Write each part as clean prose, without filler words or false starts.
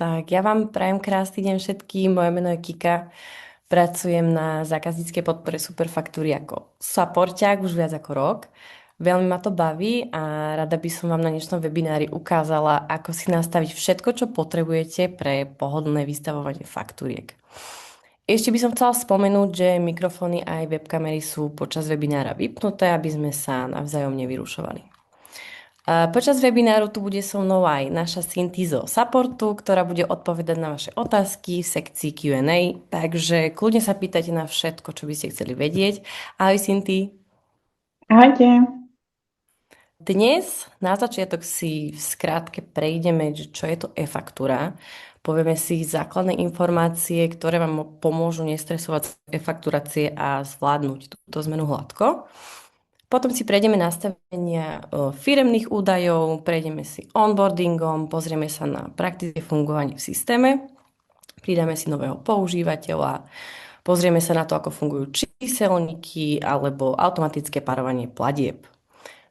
Tak ja vám prajem krásny deň všetkým. Moje meno je Kika. Pracujem na zákazníckej podpore Superfaktúry ako supporťák už viac ako rok. Veľmi ma to baví a rada by som vám na dnešnom webinári ukázala, ako si nastaviť všetko, čo potrebujete pre pohodlné vystavovanie faktúriek. Ešte by som chcela spomenúť, že mikrofóny aj webkamery sú počas webinára vypnuté, aby sme sa navzájom nevyrušovali. Počas webináru tu bude so mnou aj naša Cindy zo supportu, ktorá bude odpovedať na vaše otázky v sekcii Q&A, takže kľudne sa pýtajte na všetko, čo by ste chceli vedieť. Ahoj Cindy. Ahojte. Dnes na začiatok si v skrátke prejdeme, že čo je to e-faktúra. Povieme si základné informácie, ktoré vám pomôžu nestresovať z e-fakturácie a zvládnuť túto zmenu hladko. Potom si prejdeme nastavenia firemných údajov, prejdeme si onboardingom, pozrieme sa na praktické fungovanie v systéme, pridáme si nového používateľa, pozrieme sa na to, ako fungujú číselníky alebo automatické parovanie platieb.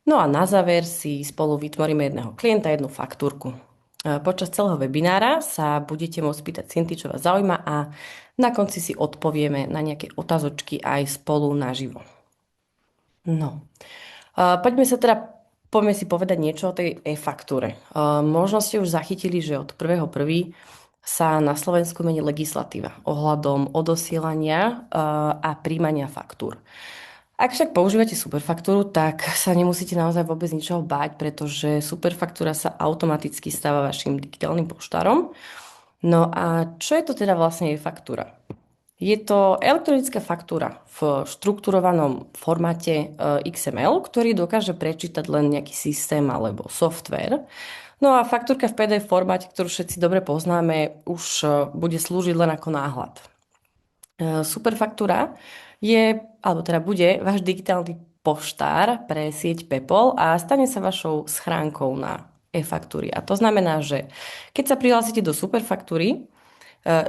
No a na záver si spolu vytvoríme jedného klienta, jednu faktúrku. Počas celého webinára sa budete môcť pýtať Cindy, čo vás zaujíma a na konci si odpovieme na nejaké otázočky aj spolu naživo. No, poďme si povedať niečo o tej e-faktúre. Možno ste už zachytili, že od 1.1. sa na Slovensku mení legislatíva ohľadom odosielania a príjmania faktúr. Ak však používate superfaktúru, tak sa nemusíte naozaj vôbec ničoho báť, pretože superfaktúra sa automaticky stáva vašim digitálnym poštárom. No a čo je to teda vlastne e-faktúra? Je to elektronická faktúra v štrukturovanom formáte XML, ktorý dokáže prečítať len nejaký systém alebo software. No a faktúrka v PDF formáte, ktorú všetci dobre poznáme, už bude slúžiť len ako náhľad. Superfaktúra alebo teda bude váš digitálny poštár pre sieť PEPOL a stane sa vašou schránkou na e-faktúry. A to znamená, že keď sa prihlásite do Superfaktúry, a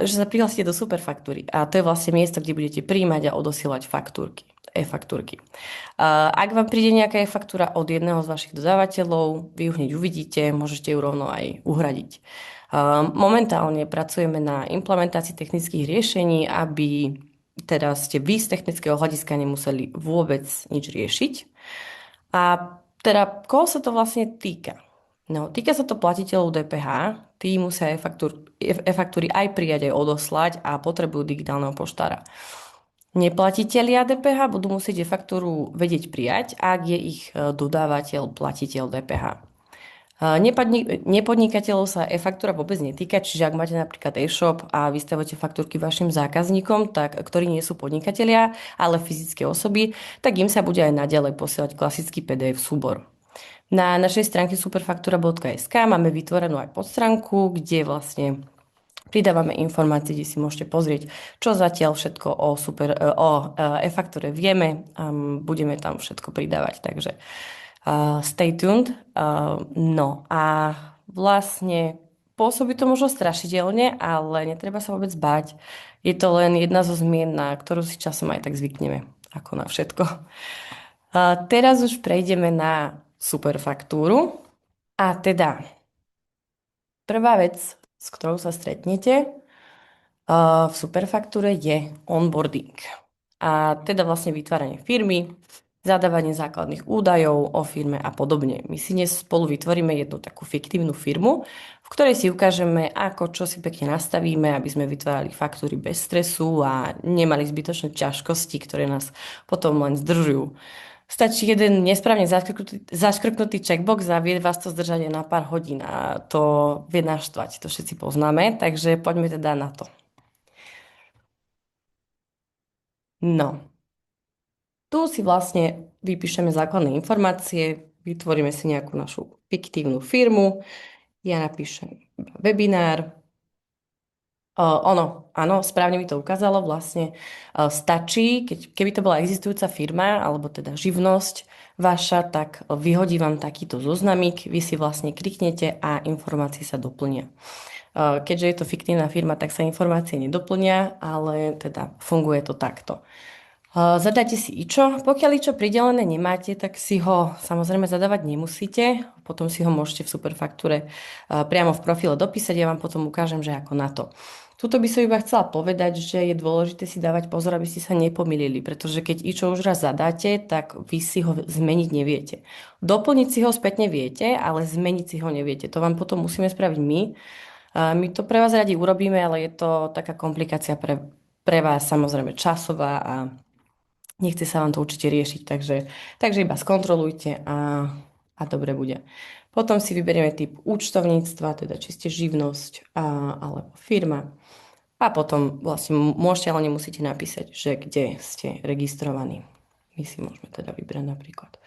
to je vlastne miesto, kde budete príjmať a odosielať e-faktúrky. Ak vám príde nejaká e-faktúra od jedného z vašich dodávateľov, vy ju hneď uvidíte, môžete ju rovno aj uhradiť. Momentálne pracujeme na implementácii technických riešení, aby teda ste vy z technického hľadiska nemuseli vôbec nič riešiť. A teda koho sa to vlastne týka? No, týka sa to platiteľov DPH, tí musia e-faktúry aj prijať, aj odoslať a potrebujú digitálneho poštára. Neplatitelia DPH budú musieť e-faktúru vedieť prijať, ak je ich dodávateľ platiteľ DPH. Nepodnikateľov sa e-faktúra vôbec netýka, čiže ak máte napríklad e-shop a vystavujete faktúrky vašim zákazníkom, ktorí nie sú podnikatelia, ale fyzické osoby, tak im sa bude aj naďalej posielať klasický PDF súbor. Na našej stránke superfaktura.sk máme vytvorenú aj podstránku, kde vlastne pridávame informácie, kde si môžete pozrieť, čo zatiaľ všetko o e-faktúre vieme a budeme tam všetko pridávať, takže stay tuned. No a vlastne pôsobí to možno strašidelne, ale netreba sa vôbec báť. Je to len jedna zo zmien, na ktorú si časom aj tak zvykneme, ako na všetko. Teraz už prejdeme na superfaktúru. A teda prvá vec, s ktorou sa stretnete v superfaktúre je onboarding. A teda vlastne vytváranie firmy, zadávanie základných údajov o firme a podobne. My si dnes spolu vytvoríme jednu takú fiktívnu firmu, v ktorej si ukážeme, čo si pekne nastavíme, aby sme vytvárali faktúry bez stresu a nemali zbytočné ťažkosti, ktoré nás potom len zdržujú. Stačí jeden nesprávne zaškrknutý checkbox a vie vás to zdržať aj na pár hodín a to vie naštvať, to všetci poznáme, takže poďme teda na to. No, tu si vlastne vypíšeme základné informácie, vytvoríme si nejakú našu fiktívnu firmu, ja napíšem webinár. Áno, správne mi to ukázalo, vlastne stačí, keby to bola existujúca firma, alebo teda živnosť vaša, tak vyhodí vám takýto zoznamík, vy si vlastne kliknete a informácie sa doplnia. Keďže je to fiktívna firma, tak sa informácie nedoplnia, ale teda funguje to takto. Zadáte si IČO. Pokiaľ IČO pridelené nemáte, tak si ho samozrejme zadávať nemusíte. Potom si ho môžete v Superfaktúre priamo v profile dopísať. Ja vám potom ukážem, že ako na to. Tuto by som iba chcela povedať, že je dôležité si dávať pozor, aby ste sa nepomýlili, pretože keď IČO už raz zadáte, tak vy si ho zmeniť neviete. Doplniť si ho spätne viete, ale zmeniť si ho neviete. To vám potom musíme spraviť my. My to pre vás radi urobíme, ale je to taká komplikácia pre vás samozrejme časová a nechce sa vám to určite riešiť, takže iba skontrolujte a dobre bude. Potom si vyberieme typ účtovníctva, teda či ste živnosť alebo firma. A potom vlastne môžete, ale nemusíte napísať, že kde ste registrovaní. My si môžeme teda vybrať napríklad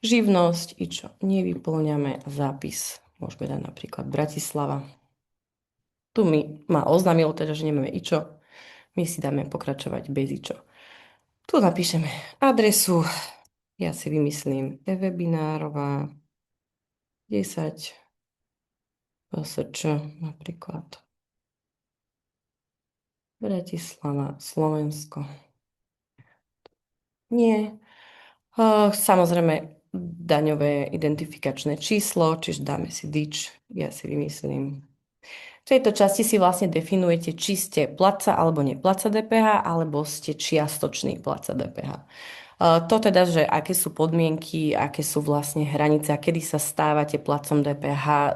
živnosť, i čo nevyplňame, zápis môžeme dať napríklad Bratislava. Tu ma oznámilo teda, že nemáme ičo. My si dáme pokračovať bez ičo. Tu napíšeme adresu. Ja si vymyslím webinárová 10 PSČ napríklad. Bratislava, Slovensko. Nie. Samozrejme daňové identifikačné číslo, čiže dáme si DIČ. Ja si vymyslím. V tejto časti si vlastne definujete, či ste platca alebo neplatca DPH, alebo ste čiastočný platca DPH. To teda, že aké sú podmienky, aké sú vlastne hranice a kedy sa stávate platcom DPH,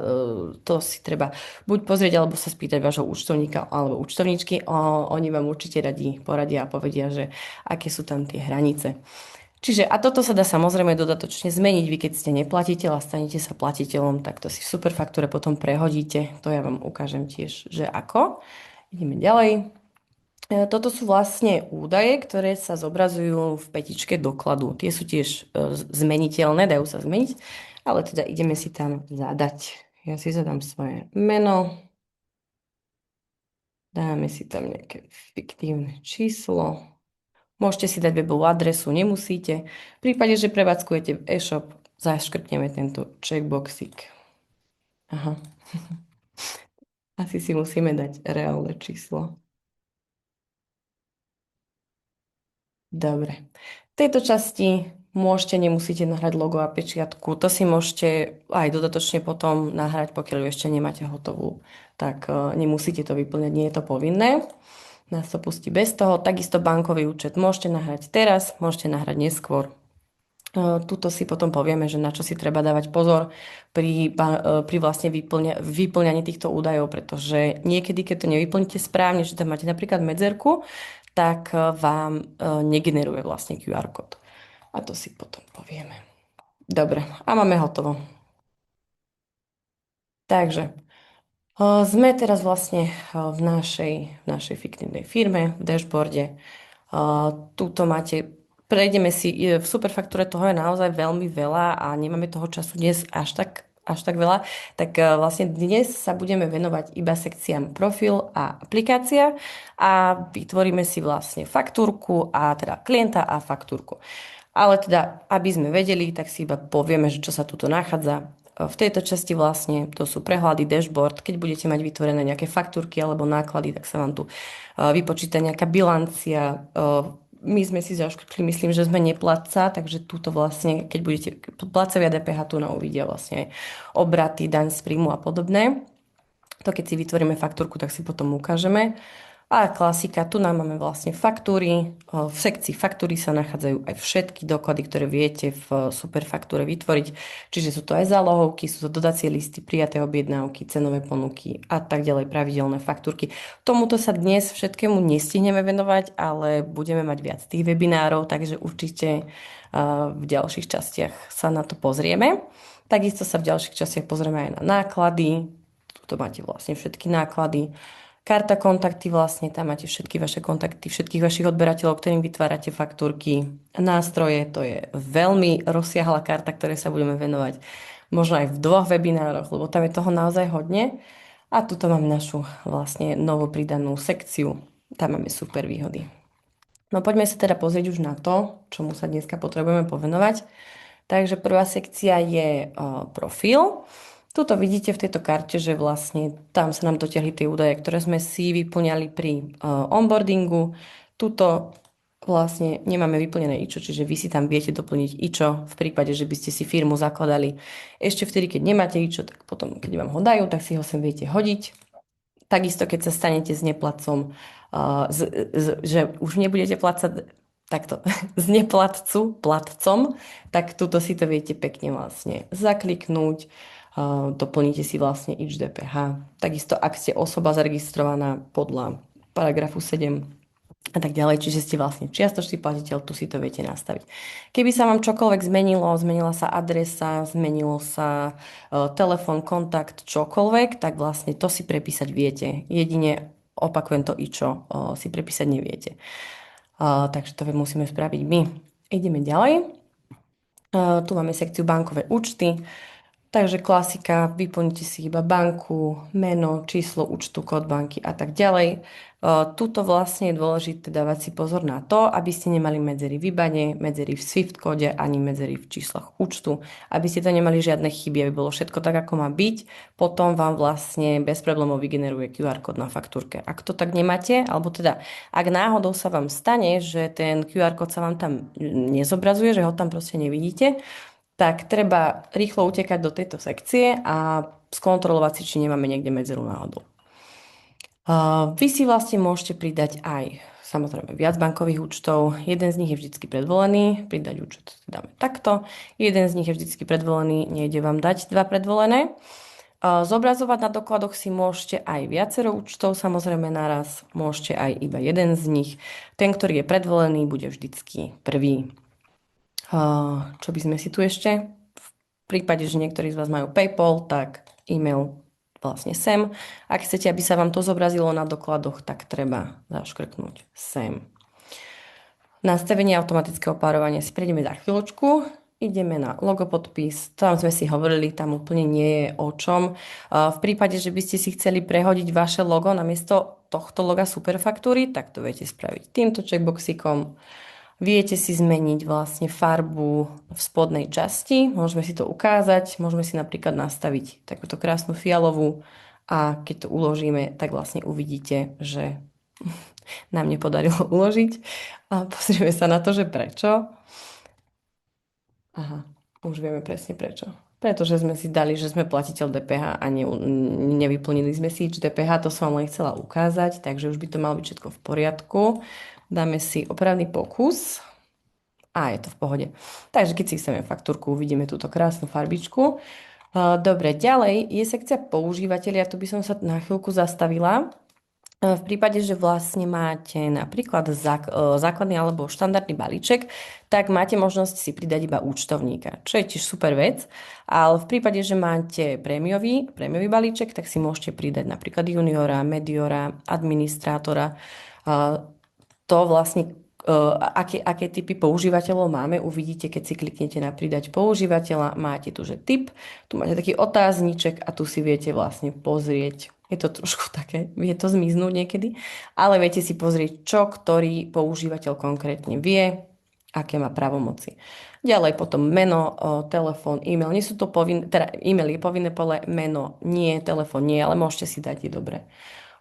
to si treba buď pozrieť, alebo sa spýtať vášho účtovníka alebo účtovníčky. Oni vám určite radí, poradia a povedia, že aké sú tam tie hranice. Čiže a toto sa dá samozrejme dodatočne zmeniť. Vy keď ste neplatiteľ a stanete sa platiteľom, tak to si v Superfaktúre potom prehodíte. To ja vám ukážem tiež, že ako. Ideme ďalej. Toto sú vlastne údaje, ktoré sa zobrazujú v petičke dokladu. Tie sú tiež zmeniteľné, dajú sa zmeniť, ale teda ideme si tam zadať. Ja si zadám svoje meno, dáme si tam nejaké fiktívne číslo. Môžete si dať webovú adresu, nemusíte. V prípade, že prevádzkujete e-shop, zaškrtneme tento checkboxík. Aha. Asi si musíme dať reálne číslo. Dobre. V tejto časti môžete, nemusíte nahrať logo a pečiatku. To si môžete aj dodatočne potom nahrať, pokiaľ ju ešte nemáte hotovú. Tak nemusíte to vyplňať, nie je to povinné. Nás to pustí bez toho. Takisto bankový účet môžete nahrať teraz, môžete nahrať neskôr. Tuto si potom povieme, že na čo si treba dávať pozor pri vlastne vyplňaní týchto údajov, pretože niekedy, keď to nevyplníte správne, že tam máte napríklad medzerku, tak vám negeneruje vlastne QR kód. A to si potom povieme. Dobre, a máme hotovo. Takže sme teraz vlastne v našej fiktívnej firme, v dashboarde. Tuto prejdeme si, v Superfaktúre toho je naozaj veľmi veľa a nemáme toho času dnes až tak veľa, tak vlastne dnes sa budeme venovať iba sekciám profil a aplikácia a vytvoríme si vlastne faktúrku a teda klienta a faktúrku. Ale teda, aby sme vedeli, tak si iba povieme, že čo sa tuto nachádza. V tejto časti vlastne to sú prehľady, dashboard. Keď budete mať vytvorené nejaké faktúrky alebo náklady, tak sa vám tu vypočíta nejaká bilancia. My sme si zaškrtli, myslím, že sme neplatca, takže túto vlastne, keď budete placovia DPH, tu na uvidia vlastne aj obraty, daň z príjmu a podobné. To keď si vytvoríme faktúrku, tak si potom ukážeme. A klasika, tu nám máme vlastne faktúry. V sekcii faktúry sa nachádzajú aj všetky doklady, ktoré viete v Superfaktúre vytvoriť. Čiže sú to aj zálohovky, sú to dodacie listy, prijaté objednávky, cenové ponuky a tak ďalej, pravidelné faktúrky. Tomuto sa dnes všetkému nestihneme venovať, ale budeme mať viac tých webinárov, takže určite v ďalších častiach sa na to pozrieme. Takisto sa v ďalších častiach pozrieme aj na náklady. Tu máte vlastne všetky náklady. Karta kontakty vlastne, tam máte všetky vaše kontakty, všetkých vašich odberateľov, ktorým vytvárate faktúrky. Nástroje, to je veľmi rozsiahla karta, ktorej sa budeme venovať možno aj v 2 webinároch, lebo tam je toho naozaj hodne. A tuto máme našu vlastne novopridanú sekciu. Tam máme super výhody. No poďme sa teda pozrieť už na to, čomu sa dneska potrebujeme povenovať. Takže prvá sekcia je profil. Tuto vidíte v tejto karte, že vlastne tam sa nám dotiahli tie údaje, ktoré sme si vyplňali pri onboardingu. Tuto vlastne nemáme vyplnené IČO, čiže vy si tam viete doplniť IČO v prípade, že by ste si firmu zakladali ešte vtedy, keď nemáte IČO, tak potom, keď vám ho dajú, tak si ho sem viete hodiť. Takisto, keď sa stanete s neplatcom, že už nebudete plácať takto z neplatcu platcom, tak tuto si to viete pekne vlastne zakliknúť, doplníte si vlastne ič DPH. Takisto, ak ste osoba zaregistrovaná podľa paragrafu 7 a tak ďalej, čiže ste vlastne čiastočný platiteľ, tu si to viete nastaviť. Keby sa vám čokoľvek zmenilo, zmenila sa adresa, zmenilo sa telefón, kontakt, čokoľvek, tak vlastne to si prepísať viete. Jedine, opakujem to IČO, si prepísať neviete. Takže to musíme spraviť my. Ideme ďalej. Tu máme sekciu bankové účty. Takže klasika, vyplníte si iba banku, meno, číslo účtu, kód banky a tak ďalej. Tuto vlastne je dôležité dávať si pozor na to, aby ste nemali medzery v IBANe, medzery v SWIFT kóde ani medzery v číslach účtu, aby ste to nemali žiadne chyby, aby bolo všetko tak, ako má byť. Potom vám vlastne bez problémov vygeneruje QR kód na faktúrke. Ak to tak nemáte, alebo teda ak náhodou sa vám stane, že ten QR kód sa vám tam nezobrazuje, že ho tam proste nevidíte, tak treba rýchlo utekať do tejto sekcie a skontrolovať si, či nemáme niekde medzeru náhodou. Vy si vlastne môžete pridať aj samozrejme viac bankových účtov. Jeden z nich je vždycky predvolený. Pridať účet dáme takto. Jeden z nich je vždycky predvolený. Nejde vám dať dva predvolené. Zobrazovať na dokladoch si môžete aj viacero účtov, samozrejme naraz. Môžete aj iba jeden z nich. Ten, ktorý je predvolený, bude vždycky prvý. Čo by sme si tu ešte? V prípade, že niektorí z vás majú PayPal, tak e-mail vlastne sem. Ak chcete, aby sa vám to zobrazilo na dokladoch, tak treba zaškrknúť sem. Nastavenie automatického párovania si prejdeme za chvíľočku. Ideme na logopodpis. Tam sme si hovorili, tam úplne nie je o čom. V prípade, že by ste si chceli prehodiť vaše logo namiesto tohto loga Superfaktúry, tak to viete spraviť týmto checkboxikom. Viete si zmeniť vlastne farbu v spodnej časti, môžeme si to ukázať, môžeme si napríklad nastaviť takúto krásnu fialovú a keď to uložíme, tak vlastne uvidíte, že nám nepodarilo uložiť. A pozrieme sa na to, že prečo. Aha, už vieme presne prečo. Pretože sme si dali, že sme platiteľ DPH a nevyplnili sme si DPH, to som vám len chcela ukázať, takže už by to malo byť všetko v poriadku. Dáme si opravný pokus a je to v pohode. Takže keď si chceme faktúrku, uvidíme túto krásnu farbičku. Dobre, ďalej je sekcia používateľia, tu by som sa na chvíľku zastavila. V prípade, že vlastne máte napríklad základný alebo štandardný balíček, tak máte možnosť si pridať iba účtovníka, čo je tiež super vec. Ale v prípade, že máte prémiový balíček, tak si môžete pridať napríklad juniora, mediora, administrátora. To vlastne, aké typy používateľov máme, uvidíte, keď si kliknete na pridať používateľa. Máte tu, že typ, tu máte taký otázniček a tu si viete vlastne pozrieť. Je to trošku také, vie to zmiznúť niekedy, ale viete si pozrieť, čo ktorý používateľ konkrétne vie, aké má právomoci. Ďalej potom meno, telefón, e-mail. Nie sú to povinné, teda e-mail je povinné pole, meno nie, telefón nie, ale môžete si dať, je dobré.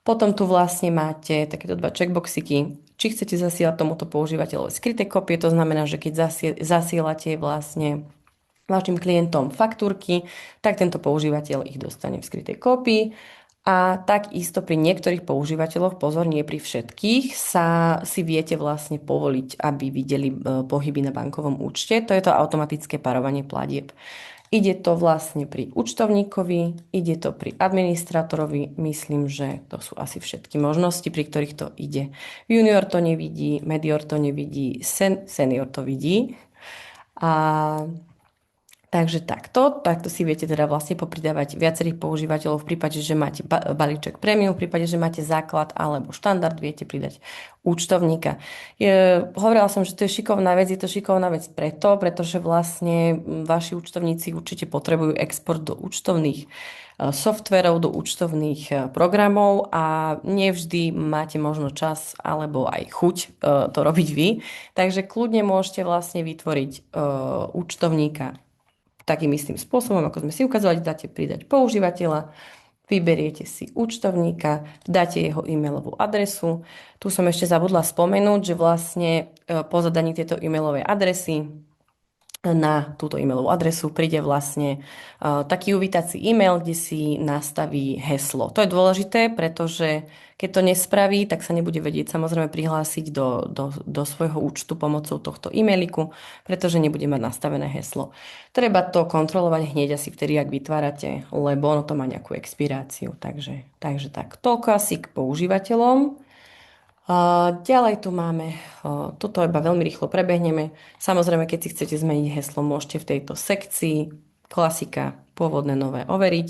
Potom tu vlastne máte takéto dva checkboxiky. Či chcete zasielať tomuto používateľovi skryté kopie, to znamená, že keď zasielate vlastne vašim klientom faktúrky, tak tento používateľ ich dostane v skrytej kópii. A takisto pri niektorých používateľoch, pozor, nie pri všetkých, si viete vlastne povoliť, aby videli pohyby na bankovom účte. To je to automatické parovanie platieb. Ide to vlastne pri účtovníkovi, ide to pri administrátorovi. Myslím, že to sú asi všetky možnosti, pri ktorých to ide. Junior to nevidí, medior to nevidí, senior to vidí. Takže takto si viete teda vlastne popridávať viacerých používateľov v prípade, že máte balíček premium, v prípade, že máte základ alebo štandard, viete pridať účtovníka. Hovorila som, že to je šikovná vec, je to šikovná vec pretože vlastne vaši účtovníci určite potrebujú export do účtovných softverov, do účtovných programov a nevždy máte možno čas alebo aj chuť to robiť vy. Takže kľudne môžete vlastne vytvoriť účtovníka takým istým spôsobom, ako sme si ukázali, dáte pridať používateľa, vyberiete si účtovníka, dáte jeho e-mailovú adresu. Tu som ešte zabudla spomenúť, že vlastne po zadaní tejto e-mailovej adresy na túto e-mailovú adresu príde vlastne taký uvítací e-mail, kde si nastaví heslo. To je dôležité, pretože keď to nespraví, tak sa nebude vedieť samozrejme prihlásiť do svojho účtu pomocou tohto e-mailiku, pretože nebude mať nastavené heslo. Treba to kontrolovať hneď asi vtedy, ak vytvárate, lebo ono to má nejakú expiráciu. Takže tak, toľko asi k používateľom. Ďalej tu máme, toto iba veľmi rýchlo prebehneme. Samozrejme, keď si chcete zmeniť heslo, môžete v tejto sekcii klasika, pôvodné, nové overiť.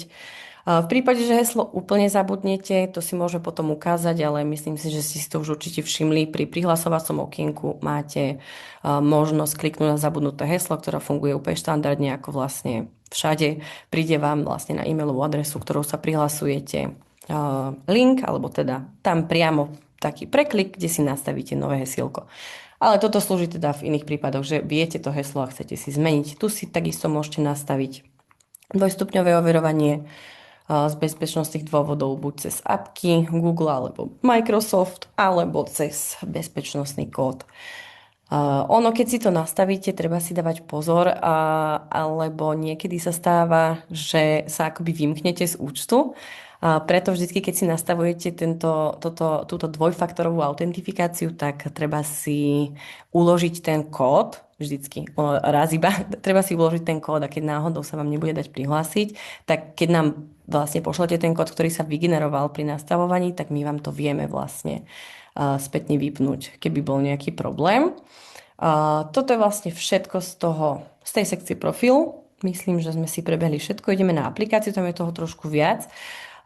V prípade, že heslo úplne zabudnete, to si môžeme potom ukázať, ale myslím si, že ste si to už určite všimli. Pri prihlasovacom okienku máte možnosť kliknúť na zabudnuté heslo, ktoré funguje úplne štandardne ako vlastne všade. Príde vám vlastne na e-mailovú adresu, ktorou sa prihlasujete, link, alebo teda tam priamo taký preklik, kde si nastavíte nové hesielko. Ale toto slúži teda v iných prípadoch, že viete to heslo a chcete si zmeniť. Tu si takisto môžete nastaviť dvojstupňové overovanie z bezpečnostných dôvodov, buď cez appky Google alebo Microsoft, alebo cez bezpečnostný kód. Ono, keď si to nastavíte, treba si dávať pozor, alebo niekedy sa stáva, že sa akoby vymknete z účtu. Preto vždy, keď si nastavujete túto dvojfaktorovú autentifikáciu, tak treba si uložiť ten kód, vždycky, raz iba, treba si uložiť ten kód a keď náhodou sa vám nebude dať prihlásiť, tak keď nám vlastne pošlete ten kód, ktorý sa vygeneroval pri nastavovaní, tak my vám to vieme vlastne spätne vypnúť, keby bol nejaký problém. Toto je vlastne všetko z tej sekcie profilu. Myslím, že sme si prebehli všetko. Ideme na aplikáciu, tam je toho trošku viac.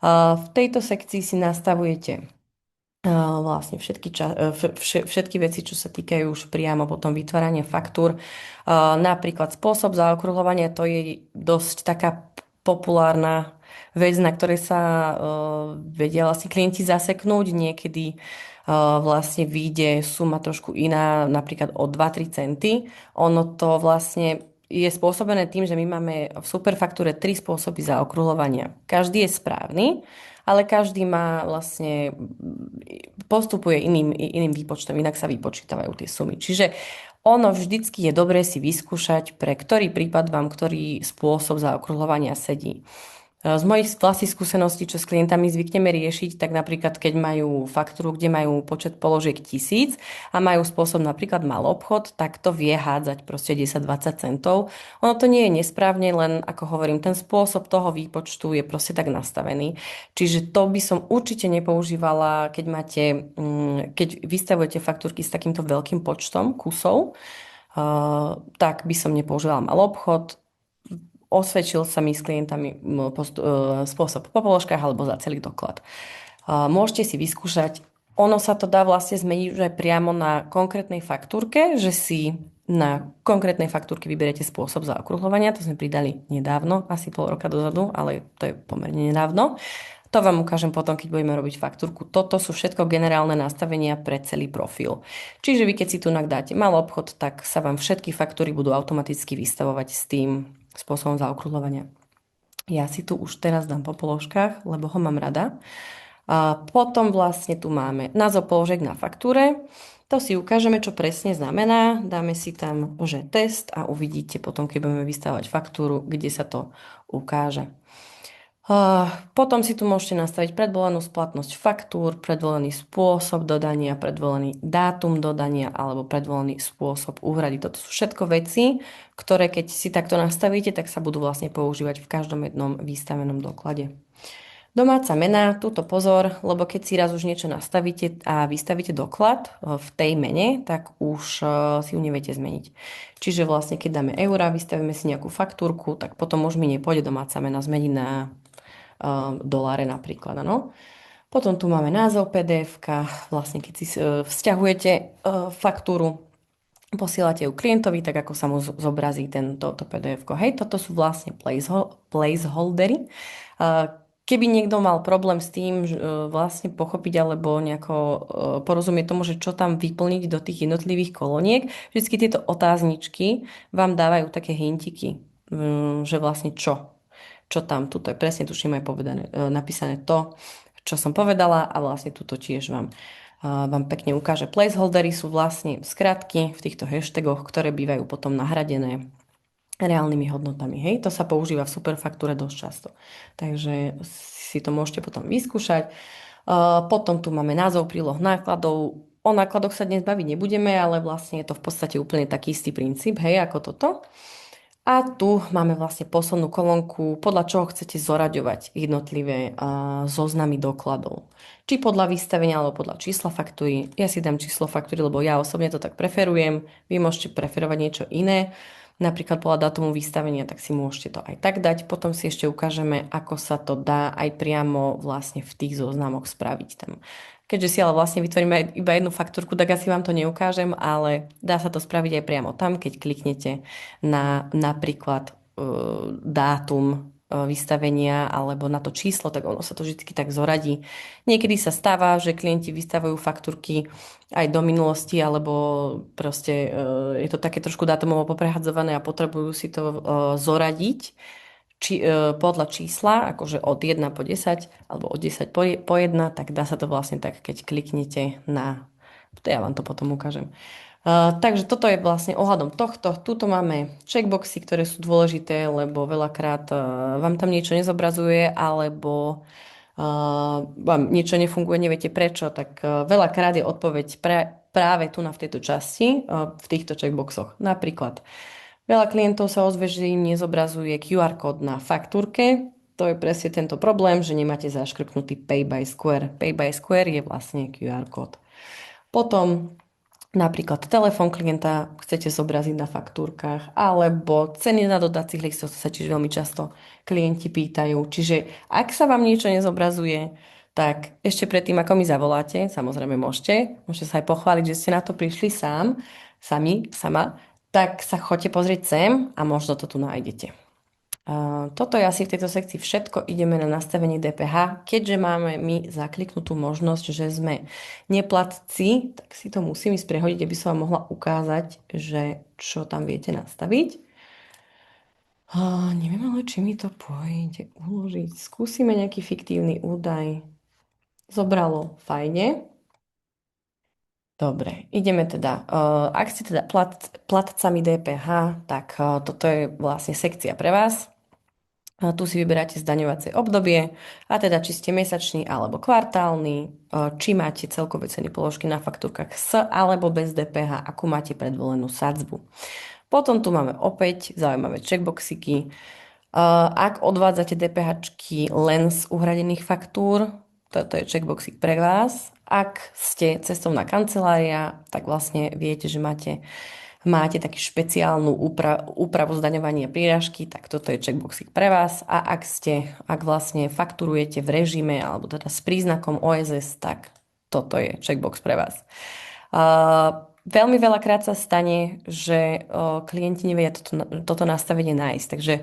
V tejto sekcii si nastavujete vlastne všetky veci, čo sa týkajú už priamo potom vytvárania faktúr. Napríklad spôsob zaokrúhľovania, to je dosť taká populárna vec, na ktorej sa vedia vlastne klienti zaseknúť. Niekedy vlastne vyjde suma trošku iná, napríklad o 2-3 centy. Ono to vlastne je spôsobené tým, že my máme v superfaktúre 3 spôsoby zaokrúhľovania. Každý je správny, ale každý má vlastne postupuje iným výpočtom, inak sa vypočítavajú tie sumy. Čiže ono vždycky je dobré si vyskúšať, pre ktorý prípad vám ktorý spôsob zaokrúhľovania sedí. Z mojich vlastných skúseností, čo s klientami zvykneme riešiť, tak napríklad keď majú faktúru, kde majú počet položiek 1000 a majú spôsob napríklad maloobchod, tak to vie hádzať proste 10-20 centov. Ono to nie je nesprávne, len ako hovorím, ten spôsob toho výpočtu je proste tak nastavený. Čiže to by som určite nepoužívala, keď vystavujete faktúrky s takýmto veľkým počtom kusov, tak by som nepoužívala maloobchod. Osvedčil sa mi s klientami spôsob po položkách alebo za celý doklad. Môžete si vyskúšať. Ono sa to dá vlastne zmeniť už aj priamo na konkrétnej faktúrke, že si na konkrétnej faktúrke vyberiete spôsob zaokrúhľovania. To sme pridali nedávno, asi pol roka dozadu, ale to je pomerne nedávno. To vám ukážem potom, keď budeme robiť faktúrku. Toto sú všetko generálne nastavenia pre celý profil. Čiže vy, keď si tu dáte maloobchod, tak sa vám všetky faktúry budú automaticky vystavovať s tým spôsobom zaokrúhľovania. Ja si tu už teraz dám po položkách, lebo ho mám rada. A potom vlastne tu máme názov položiek na faktúre. To si ukážeme, čo presne znamená. Dáme si tam, že test a uvidíte potom, keď budeme vystavovať faktúru, kde sa to ukáže. Potom si tu môžete nastaviť predvolenú splatnosť faktúr, predvolený spôsob dodania, predvolený dátum dodania alebo predvolený spôsob úhrady. Toto sú všetko veci, ktoré keď si takto nastavíte, tak sa budú vlastne používať v každom jednom výstavenom doklade. Domáca mena, túto pozor, lebo keď si raz už niečo nastavíte a vystavíte doklad v tej mene, tak už si ju neviete zmeniť. Čiže vlastne keď dáme eurá, vystavíme si nejakú faktúrku, tak potom už mi nepôjde domáca mena zmeniť na doláre napríklad. Ano. Potom tu máme názov PDF-ka, vlastne keď si vzťahujete faktúru, posielate ju klientovi, tak ako sa mu zobrazí toto PDF-ko. Hej, toto sú vlastne placeholdery. Keby niekto mal problém s tým vlastne pochopiť alebo nejako porozumieť tomu, že čo tam vyplniť do tých jednotlivých kolóniek, vždycky tieto otázničky vám dávajú také hintiky, že vlastne čo. čo tam, tuto je presne, tuším aj povedané, napísané to, čo som povedala a vlastne tuto tiež vám pekne ukáže. Placeholdery sú vlastne skratky v týchto hashtagoch, ktoré bývajú potom nahradené reálnymi hodnotami. Hej, to sa používa v superfaktúre dosť často. Takže si to môžete potom vyskúšať. Potom tu máme názov, príloh, nákladov. O nákladoch sa dnes baviť nebudeme, ale vlastne je to v podstate úplne taký istý princíp, hej, ako toto. A tu máme vlastne poslednú kolónku, podľa čoho chcete zoraďovať jednotlivé zoznamy dokladov. Či podľa vystavenia, alebo podľa čísla faktúry. Ja si dám číslo faktúry, lebo ja osobne to tak preferujem. Vy môžete preferovať niečo iné. Napríklad podľa dátumu vystavenia, tak si môžete to aj tak dať. Potom si ešte ukážeme, ako sa to dá aj priamo vlastne v tých zoznamoch spraviť tam. Keďže si ale vlastne vytvoríme iba jednu faktúrku, tak asi vám to neukážem, ale dá sa to spraviť aj priamo tam, keď kliknete na napríklad dátum vystavenia alebo na to číslo, tak ono sa to vždy tak zoradí. Niekedy sa stáva, že klienti vystavujú faktúrky aj do minulosti, alebo proste je to také trošku dátumovo poprehadzované a potrebujú si to zoradiť podľa čísla, akože od 1 po 10 alebo od 10 po 1, tak dá sa to vlastne tak, keď kliknete na... Ja vám to potom ukážem. Takže toto je vlastne ohľadom tohto. Tuto máme checkboxy, ktoré sú dôležité, lebo veľakrát vám tam niečo nezobrazuje, alebo vám niečo nefunguje, neviete prečo, tak veľakrát je odpoveď práve tu v tejto časti, v týchto checkboxoch. Napríklad veľa klientov sa ozve, že im nezobrazuje QR kód na faktúrke. To je presne tento problém, že nemáte zaškrknutý Pay by Square. Pay by Square je vlastne QR kód. Potom napríklad telefón klienta chcete zobraziť na faktúrkach, alebo ceny na dodacích listoch sa tiež veľmi často klienti pýtajú. Čiže ak sa vám niečo nezobrazuje, tak ešte predtým, ako mi zavoláte, samozrejme môžete sa aj pochváliť, že ste na to prišli sama, tak sa choďte pozrieť sem a možno to tu nájdete. Toto je asi v tejto sekcii všetko. Ideme na nastavenie DPH. Keďže máme my zakliknutú možnosť, že sme neplatci, tak si to musím ísť prehodiť, aby som vám mohla ukázať, že čo tam viete nastaviť. Neviem ale, či mi to pôjde uložiť. Skúsime nejaký fiktívny údaj. Zobralo, fajne. Dobre, ideme teda. Ak ste teda platcami DPH, tak toto je vlastne sekcia pre vás. Tu si vyberáte zdaňovacie obdobie, a teda či ste mesačný alebo kvartálny, či máte celkové ceny položky na faktúrkach s alebo bez DPH, akú máte predvolenú sadzbu. Potom tu máme opäť zaujímavé checkboxiky. Ak odvádzate DPH len z uhradených faktúr, toto je checkboxik pre vás. Ak ste cestovná kancelária, tak vlastne viete, že máte takú špeciálnu úpravu zdaňovania prírážky, tak toto je checkboxik pre vás. A ak vlastne fakturujete v režime alebo teda s príznakom OSS, tak toto je checkbox pre vás. Veľmi veľakrát sa stane, že klienti nevedia toto nastavenie nájsť. Takže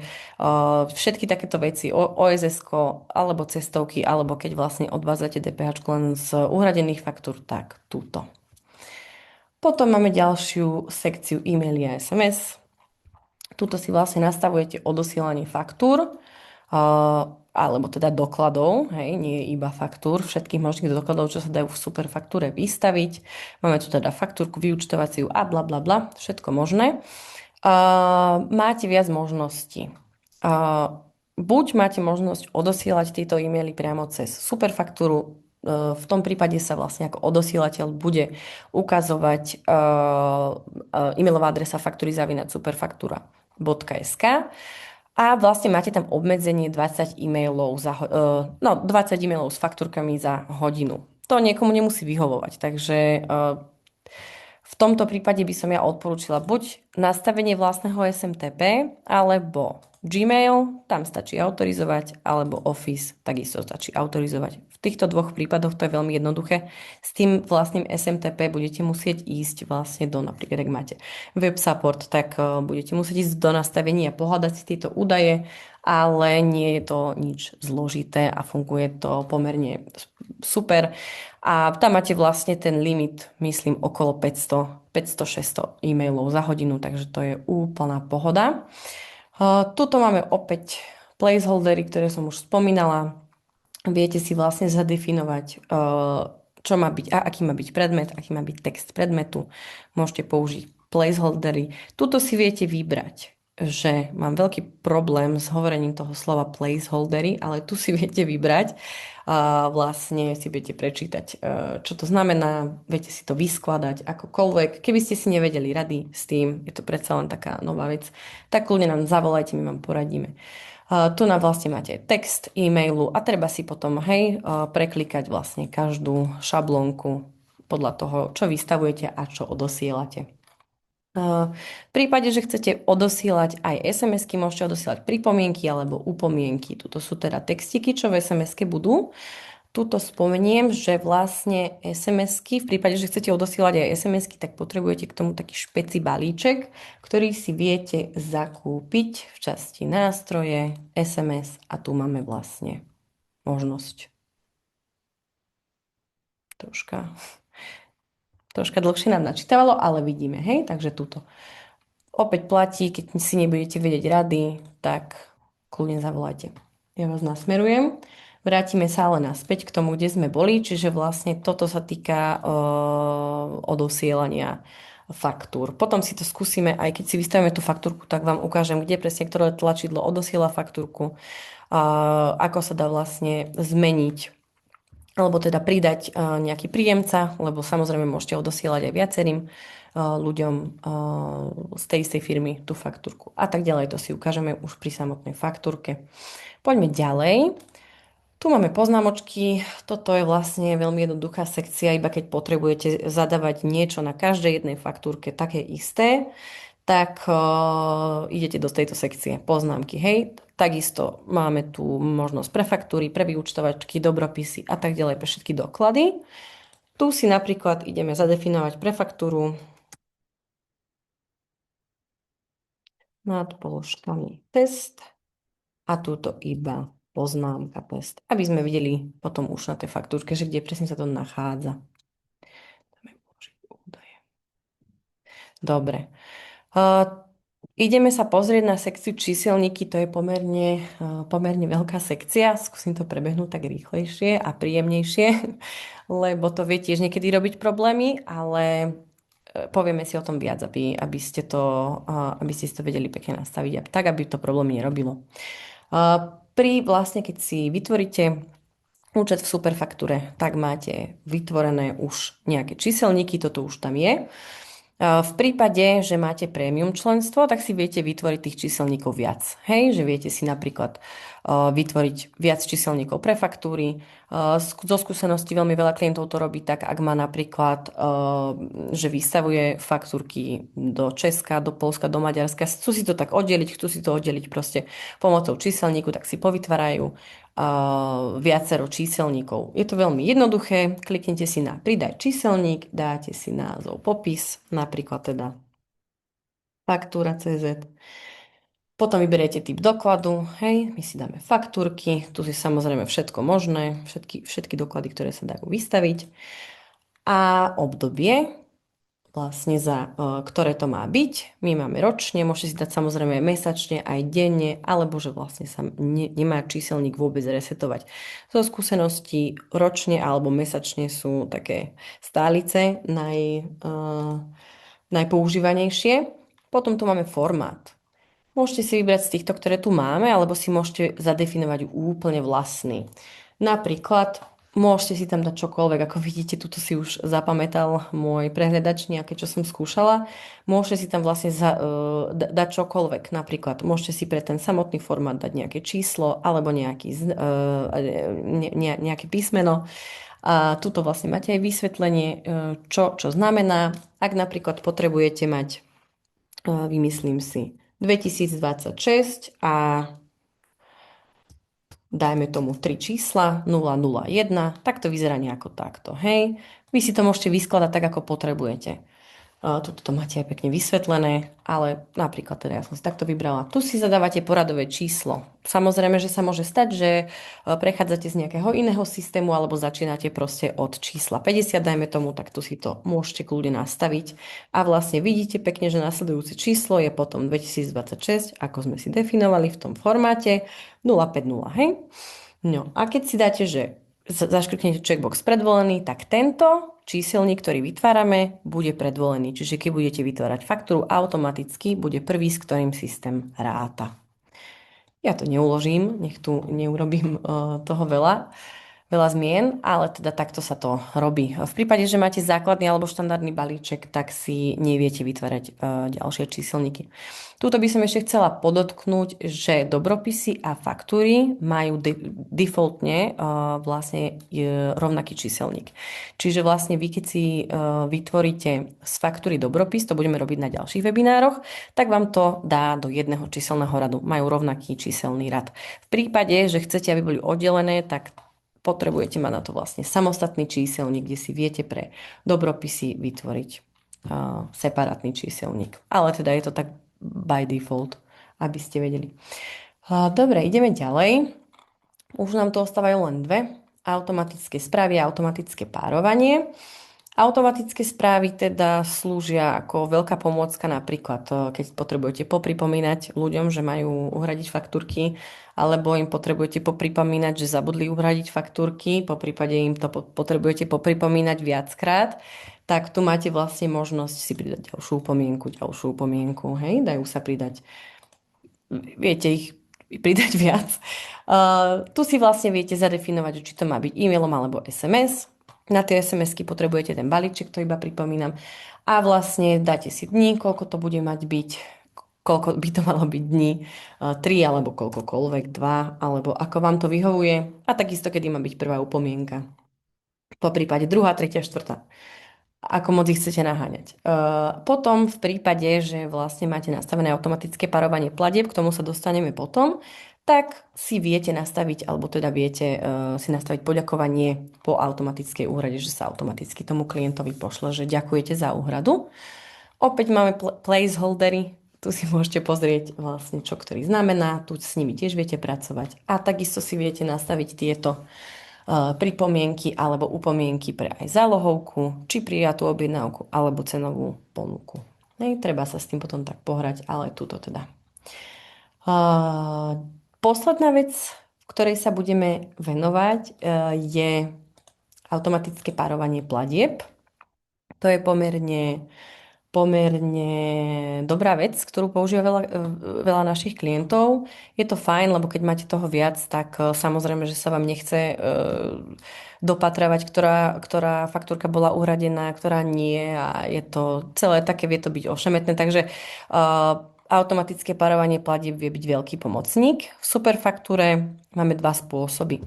všetky takéto veci, OSS alebo cestovky, alebo keď vlastne odvádzate DPH len z uhradených faktúr, tak túto. Potom máme ďalšiu sekciu e-maily a SMS. Tuto si vlastne nastavujete odosielanie faktúr, alebo teda dokladov, hej, nie iba faktúr, všetkých možných dokladov, čo sa dajú v superfaktúre vystaviť. Máme tu teda faktúrku, vyúčtovaciu a bla bla bla, všetko možné. Máte viac možností. Buď máte možnosť odosielať tieto e-maily priamo cez superfaktúru, v tom prípade sa vlastne ako odosielateľ bude ukazovať e-mailová adresa faktury@superfaktura.sk. A vlastne máte tam obmedzenie 20 e-mailov 20 e-mailov s faktúrkami za hodinu. To niekomu nemusí vyhovovať, takže v tomto prípade by som ja odporúčila buď nastavenie vlastného SMTP, alebo Gmail, tam stačí autorizovať, alebo Office, takisto stačí autorizovať. V týchto dvoch prípadoch to je veľmi jednoduché. S tým vlastným SMTP budete musieť ísť vlastne napríklad ak máte web support, tak budete musieť ísť do nastavenia a pohľadať si tieto údaje, ale nie je to nič zložité a funguje to pomerne super. A tam máte vlastne ten limit, myslím, okolo 500-600 e-mailov za hodinu, takže to je úplná pohoda. Tuto máme opäť placeholdery, ktoré som už spomínala. Viete si vlastne zadefinovať, čo má byť, a aký má byť predmet, aký má byť text predmetu. Môžete použiť placeholdery. Tuto si viete vybrať, že mám veľký problém s hovorením toho slova placeholdery, ale tu si viete vybrať a vlastne si viete prečítať, čo to znamená, viete si to vyskladať akokoľvek. Keby ste si nevedeli rady s tým, je to predsa len taká nová vec, tak kľudne nám zavolajte, my vám poradíme. Tu nám vlastne máte text e-mailu a treba si potom, hej, preklikať vlastne každú šablónku podľa toho, čo vystavujete a čo odosielate. V prípade, že chcete odosielať aj SMS-ky, môžete odosielať pripomienky alebo upomienky. Tuto sú teda textiky, čo v SMS-ke budú. Tuto spomeniem, že vlastne SMS-ky, v prípade, že chcete odosielať aj SMS-ky, tak potrebujete k tomu taký špeci balíček, ktorý si viete zakúpiť v časti nástroje, SMS a tu máme vlastne možnosť. Troška dlhšie nám načítavalo, ale vidíme, hej, takže tuto. Opäť platí, keď si nebudete vedieť rady, tak kľudne zavolajte. Ja vás nasmerujem. Vrátime sa ale naspäť k tomu, kde sme boli, čiže vlastne toto sa týka odosielania faktúr. Potom si to skúsime, aj keď si vystavíme tú faktúrku, tak vám ukážem, kde presne ktoré tlačidlo odosiela faktúrku, ako sa dá vlastne zmeniť alebo teda pridať nejaký príjemca, lebo samozrejme môžete odosielať aj viacerým ľuďom z tej istej firmy tú faktúrku a tak ďalej. To si ukážeme už pri samotnej faktúrke. Poďme ďalej. Tu máme poznámočky. Toto je vlastne veľmi jednoduchá sekcia, iba keď potrebujete zadávať niečo na každej jednej faktúrke také isté, tak idete do tejto sekcie poznámky, hej. Takisto máme tu možnosť pre faktúry, pre vyúčtovačky, dobropisy a tak ďalej, pre všetky doklady. Tu si napríklad ideme zadefinovať pre faktúru nad položkami test a túto iba poznámka test, aby sme videli potom už na tej faktúrke, že kde presne sa to nachádza. Dobre. Ideme sa pozrieť na sekciu číselníky, to je pomerne veľká sekcia. Skúsim to prebehnúť tak rýchlejšie a príjemnejšie, lebo to vie tiež niekedy robiť problémy, ale povieme si o tom viac, aby ste si to vedeli pekne nastaviť, tak, aby to problémy nerobilo. Vlastne, keď si vytvoríte účet v Superfaktúre, tak máte vytvorené už nejaké číselníky, toto už tam je. V prípade, že máte prémium členstvo, tak si viete vytvoriť tých číselníkov viac. Hej, že viete si napríklad vytvoriť viac číselníkov pre faktúry. Zo skúsenosti veľmi veľa klientov to robí tak, ak má napríklad, že vystavuje faktúrky do Česka, do Poľska, do Maďarska. Chcú si to tak oddeliť proste pomocou číselníku, tak si povytvárajú viacero číselníkov. Je to veľmi jednoduché, kliknite si na pridaj číselník, dáte si názov popis, napríklad teda faktúra CZ. Potom vyberiete typ dokladu, hej, my si dáme faktúrky, tu si samozrejme všetko možné, všetky doklady, ktoré sa dajú vystaviť. A obdobie, vlastne za ktoré to má byť. My máme ročne, môžete si dať samozrejme mesačne, aj denne, alebo že vlastne sa nemá číselník vôbec resetovať. Zo skúseností ročne alebo mesačne sú také stálice najpoužívanejšie. Potom tu máme formát. Môžete si vybrať z týchto, ktoré tu máme, alebo si môžete zadefinovať úplne vlastný. Napríklad môžete si tam dať čokoľvek, ako vidíte, tuto si už zapamätal môj prehľadač nejaké, čo som skúšala. Môžete si tam vlastne dať čokoľvek, napríklad môžete si pre ten samotný formát dať nejaké číslo alebo nejaké písmeno. A tuto vlastne máte aj vysvetlenie, čo znamená. Ak napríklad potrebujete mať, vymyslím si, 2026 a dajme tomu 3 čísla, 001, tak to vyzerá nejako takto, hej. Vy si to môžete vyskladať tak, ako potrebujete. Tuto to máte aj pekne vysvetlené, ale napríklad teda ja som si takto vybrala. Tu si zadávate poradové číslo. Samozrejme, že sa môže stať, že prechádzate z nejakého iného systému alebo začínate proste od čísla 50, dajme tomu, tak tu si to môžete kľudne nastaviť. A vlastne vidíte pekne, že nasledujúce číslo je potom 2026, ako sme si definovali v tom formáte 050, hej? No a keď si dáte, že zaškrknete checkbox predvolený, tak tento číselník, ktorý vytvárame, bude predvolený. Čiže keď budete vytvárať faktúru, automaticky bude prvý, s ktorým systém ráta. Ja to neuložím, nech tu neurobím toho veľa zmien, ale teda takto sa to robí. V prípade, že máte základný alebo štandardný balíček, tak si neviete vytvárať ďalšie číselníky. Tuto by som ešte chcela podotknúť, že dobropisy a faktúry majú defaultne vlastne rovnaký číselník. Čiže vlastne vy, keď si vytvoríte z faktúry dobropis, to budeme robiť na ďalších webinároch, tak vám to dá do jedného číselného radu. Majú rovnaký číselný rad. V prípade, že chcete, aby boli oddelené, tak potrebujete mať na to vlastne samostatný číselník, kde si viete pre dobropisy vytvoriť separátny číselník. Ale teda je to tak by default, aby ste vedeli. Dobre, ideme ďalej. Už nám to ostávajú len dve. Automatické správy a automatické párovanie. Automatické správy teda slúžia ako veľká pomôcka napríklad, keď potrebujete popripomínať ľuďom, že majú uhradiť faktúrky, alebo im potrebujete popripomínať, že zabudli uhradiť faktúrky, po prípade im to potrebujete popripomínať viackrát, tak tu máte vlastne možnosť si pridať ďalšiu upomienku, hej, dajú sa pridať, viete ich pridať viac. Tu si vlastne viete zadefinovať, či to má byť e-mailom alebo SMS. Na tie SMS-ky potrebujete ten balíček, to iba pripomínam. A vlastne dáte si dní, koľko to bude mať byť, koľko by to malo byť dní, 3 alebo koľkokoľvek, 2, alebo ako vám to vyhovuje. A takisto, kedy má byť prvá upomienka. Po prípade druhá, tretia, štvrtá. Ako moc ich chcete naháňať. Potom v prípade, že vlastne máte nastavené automatické parovanie platieb, k tomu sa dostaneme potom, tak si viete nastaviť, alebo teda viete si nastaviť poďakovanie po automatickej úhrade, že sa automaticky tomu klientovi pošle, že ďakujete za úhradu. Opäť máme placeholdery, tu si môžete pozrieť vlastne, čo ktorý znamená, tu s nimi tiež viete pracovať. A takisto si viete nastaviť tieto pripomienky alebo upomienky pre aj zálohovku, či prijatú objednávku alebo cenovú ponuku. Treba sa s tým potom tak pohrať, ale túto teda. Posledná vec, v ktorej sa budeme venovať, je automatické párovanie platieb. To je pomerne dobrá vec, ktorú používa veľa našich klientov. Je to fajn, lebo keď máte toho viac, tak samozrejme, že sa vám nechce dopatravať, ktorá faktúrka bola uhradená, ktorá nie a je to celé také, vie to byť ošemetné, takže automatické párovanie platieb vie byť veľký pomocník. V Superfaktúre máme dva spôsoby.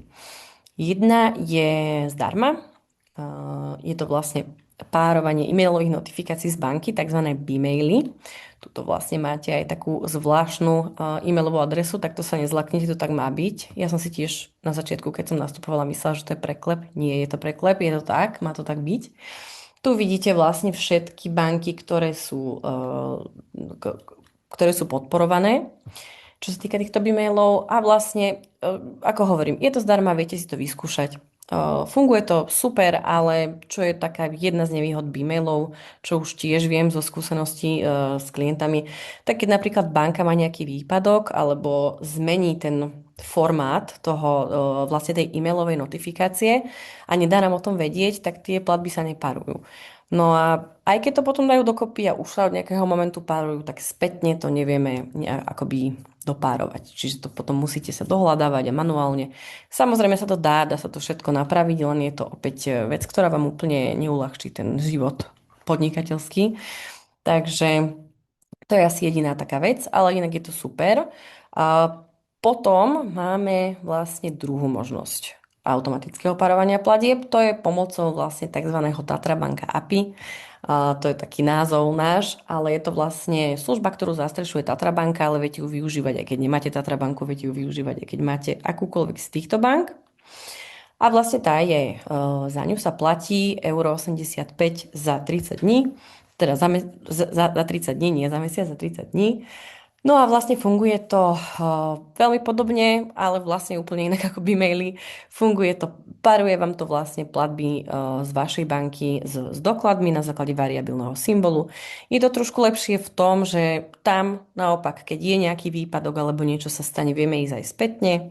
Jedna je zdarma, je to vlastne párovanie e-mailových notifikácií z banky, tzv. B-maily. Tuto vlastne máte aj takú zvláštnu e-mailovú adresu, tak to sa nezlaknite, to tak má byť. Ja som si tiež na začiatku, keď som nastupovala, myslela, že to je preklep. Nie je to preklep, je to tak, má to tak byť. Tu vidíte vlastne všetky banky, ktoré sú podporované, čo sa týka týchto e-mailov. A vlastne, ako hovorím, je to zdarma, viete si to vyskúšať. Funguje to super, ale čo je taká jedna z nevýhod e-mailov, čo už tiež viem zo skúseností s klientami, tak keď napríklad banka má nejaký výpadok alebo zmení ten formát toho vlastne tej e-mailovej notifikácie a nedá nám o tom vedieť, tak tie platby sa nepárujú. No a aj keď to potom dajú dokopy a už sa od nejakého momentu párujú, tak spätne to nevieme akoby dopárovať. Čiže to potom musíte sa dohľadávať a manuálne. Samozrejme sa to dá sa to všetko napraviť, len je to opäť vec, ktorá vám úplne neulahčí ten život podnikateľský. Takže to je asi jediná taká vec, ale inak je to super. A potom máme vlastne druhú možnosť automatického párovania platieb. To je pomocou vlastne tzv. Tatra Banka API. To je taký názov náš, ale je to vlastne služba, ktorú zastrešuje Tatra Banka, ale viete ju využívať, aj keď nemáte Tatra Banku, viete ju využívať, aj keď máte akúkoľvek z týchto bank. A vlastne za ňu sa platí euro 85 za 30 dní. teda za 30 dní, nie za mesiac, za 30 dní. No a vlastne funguje to veľmi podobne, ale vlastne úplne inak ako Bmaily. Funguje to, paruje vám to vlastne platby z vašej banky s dokladmi na základe variabilného symbolu. Je to trošku lepšie v tom, že tam naopak, keď je nejaký výpadok alebo niečo sa stane, vieme ísť aj spätne.